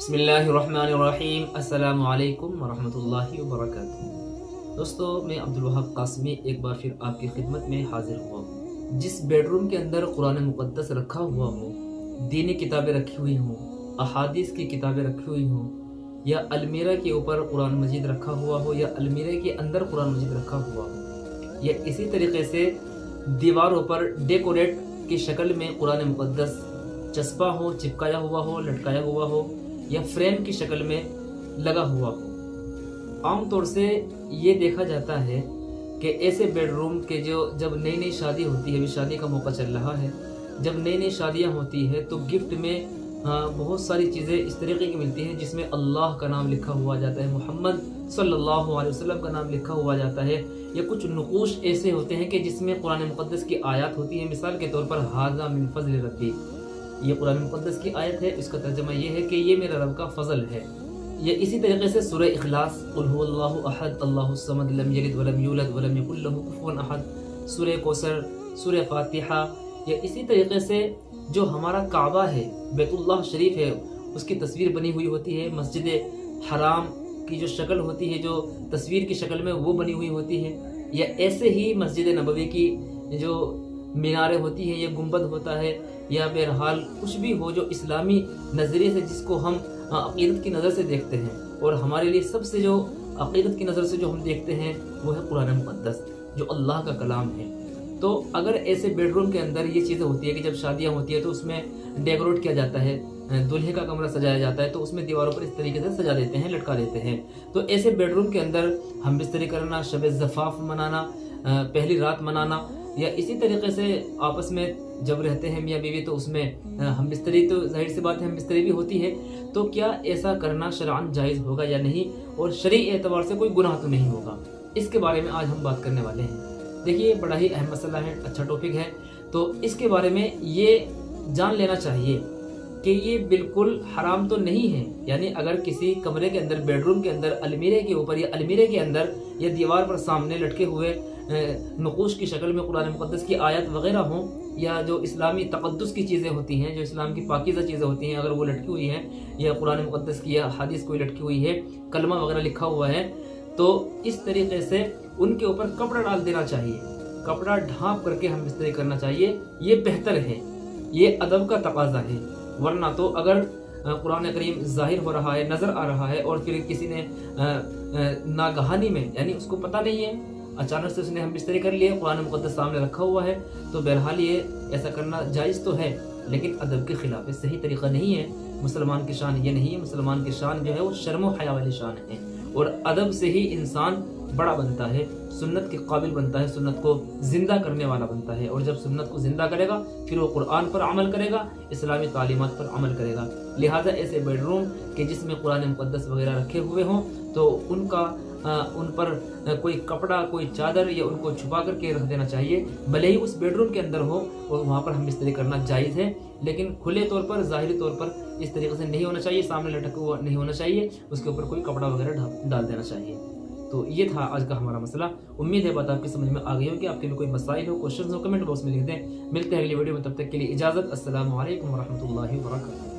بسم اللہ الرحمن الرحیم، السلام علیکم ورحمۃ اللہ وبرکاتہ۔ دوستو، میں عبدالوہاب قاسمی ایک بار پھر آپ کی خدمت میں حاضر ہوا ہوں۔ جس بیڈ روم کے اندر قرآن مقدس رکھا ہوا ہو، دینی کتابیں رکھی ہوئی ہوں، احادیث کی کتابیں رکھی ہوئی ہوں، یا المیرہ کے اوپر قرآن مجید رکھا ہوا ہو، یا المیرہ کے اندر قرآن مجید رکھا ہوا ہو، یا اسی طریقے سے دیواروں پر ڈیکوریٹ کی شکل میں قرآن مقدس چسپا ہو، چپکایا ہوا ہو، لٹکایا ہوا ہو، یا فریم کی شکل میں لگا ہوا ہو۔ عام طور سے یہ دیکھا جاتا ہے کہ ایسے بیڈ روم کے جب نئی نئی شادی ہوتی ہے، ابھی شادی کا موقع چل رہا ہے، جب نئی نئی شادیاں ہوتی ہے تو گفٹ میں بہت ساری چیزیں اس طریقے کی ملتی ہیں جس میں اللہ کا نام لکھا ہوا جاتا ہے، محمد صلی اللہ علیہ وسلم کا نام لکھا ہوا جاتا ہے، یا کچھ نقوش ایسے ہوتے ہیں کہ جس میں قرآن مقدس کی آیات ہوتی ہیں۔ مثال کے طور پر ھذا من فضل ربی، یہ قرآن مقدس کی آیت ہے، اس کا ترجمہ یہ ہے کہ یہ میرے رب کا فضل ہے۔ یا اسی طریقے سے سورہ اخلاص، قل هو اللہ احد اللہ الصمد لم یلد ولم یولد ولم یکن له کفوا احد، سورہ کوثر، سورہ فاتحہ، یا اسی طریقے سے جو ہمارا کعبہ ہے، بیت اللہ شریف ہے، اس کی تصویر بنی ہوئی ہوتی ہے، مسجد حرام کی جو شکل ہوتی ہے، جو تصویر کی شکل میں وہ بنی ہوئی ہوتی ہے، یا ایسے ہی مسجد نبوی کی جو میناریں ہوتی ہیں، یہ گنبد ہوتا ہے، یا بہرحال کچھ بھی ہو جو اسلامی نظریے سے جس کو ہم عقیدت کی نظر سے دیکھتے ہیں، اور ہمارے لیے سب سے جو عقیدت کی نظر سے جو ہم دیکھتے ہیں وہ ہے قرآن مقدس، جو اللہ کا کلام ہے۔ تو اگر ایسے بیڈ روم کے اندر یہ چیزیں ہوتی ہے کہ جب شادیاں ہوتی ہیں تو اس میں ڈیکوریٹ کیا جاتا ہے، دلہے کا کمرہ سجایا جاتا ہے، تو اس میں دیواروں پر اس طریقے سے سجا دیتے ہیں، لٹکا دیتے ہیں۔ تو ایسے بیڈ روم کے اندر ہم بستری کرنا، شب زفاف منانا، پہلی رات منانا، یا اسی طریقے سے آپس میں جب رہتے ہیں میاں بیوی تو اس میں ہم بستری، تو ظاہر سی بات ہے ہم بستری بھی ہوتی ہے، تو کیا ایسا کرنا شرعاً جائز ہوگا یا نہیں، اور شرعی اعتبار سے کوئی گناہ تو نہیں ہوگا؟ اس کے بارے میں آج ہم بات کرنے والے ہیں۔ دیکھیے، بڑا ہی اہم مسئلہ ہے، اچھا ٹاپک ہے، تو اس کے بارے میں یہ جان لینا چاہیے کہ یہ بالکل حرام تو نہیں ہے۔ یعنی اگر کسی کمرے کے اندر، بیڈ روم کے اندر، المیرے کے اوپر یا المیرے کے اندر یا دیوار پر سامنے لٹکے ہوئے نقوش کی شکل میں قرآن مقدس کی آیات وغیرہ ہوں، یا جو اسلامی تقدس کی چیزیں ہوتی ہیں، جو اسلام کی پاکیزہ چیزیں ہوتی ہیں، اگر وہ لٹکی ہوئی ہیں، یا قرآن مقدس کی یا حدیث کوئی لٹکی ہوئی ہے، کلمہ وغیرہ لکھا ہوا ہے، تو اس طریقے سے ان کے اوپر کپڑا ڈال دینا چاہیے، کپڑا ڈھانپ کر کے ہم بستری کرنا چاہیے، یہ بہتر ہے، یہ ادب کا تقاضا ہے۔ ورنہ تو اگر قرآن کریم ظاہر ہو رہا ہے، نظر آ رہا ہے، اور پھر کسی نے ناگہانی میں، یعنی اس کو پتہ نہیں ہے، اچانک سے اس نے ہم بستری کر لیے، قرآن مقدس سامنے رکھا ہوا ہے، تو بہرحال یہ ایسا کرنا جائز تو ہے، لیکن ادب کے خلاف ہے، صحیح طریقہ نہیں ہے۔ مسلمان کی شان یہ نہیں ہے، مسلمان کی شان جو ہے وہ شرم و حیا والی شان ہے، اور ادب سے ہی انسان بڑا بنتا ہے، سنت کے قابل بنتا ہے، سنت کو زندہ کرنے والا بنتا ہے، اور جب سنت کو زندہ کرے گا پھر وہ قرآن پر عمل کرے گا، اسلامی تعلیمات پر عمل کرے گا۔ لہٰذا ایسے بیڈ روم کہ جس میں قرآن مقدس وغیرہ رکھے ہوئے ہوں، تو ان پر کوئی کپڑا، کوئی چادر، یا ان کو چھپا کر کے رکھ دینا چاہیے، بھلے ہی اس بیڈ روم کے اندر ہو، اور وہاں پر ہم بستری کرنا جائز ہے، لیکن کھلے طور پر، ظاہری طور پر اس طریقے سے نہیں ہونا چاہیے، سامنے لٹکا ہوا نہیں ہونا چاہیے، اس کے اوپر کوئی کپڑا وغیرہ ڈال دینا چاہیے۔ تو یہ تھا آج کا ہمارا مسئلہ۔ امید ہے بات آپ کی سمجھ میں آ گئی ہو، کہ آپ کے بھی کوئی مسائل ہو، کوشچنز ہو، کمنٹ باکس میں لکھ دیں۔ ملتے ہیں اگلی ویڈیو میں، تب تک کے لیے اجازت، السلام علیکم ورحمۃ اللہ وبرکاتہ۔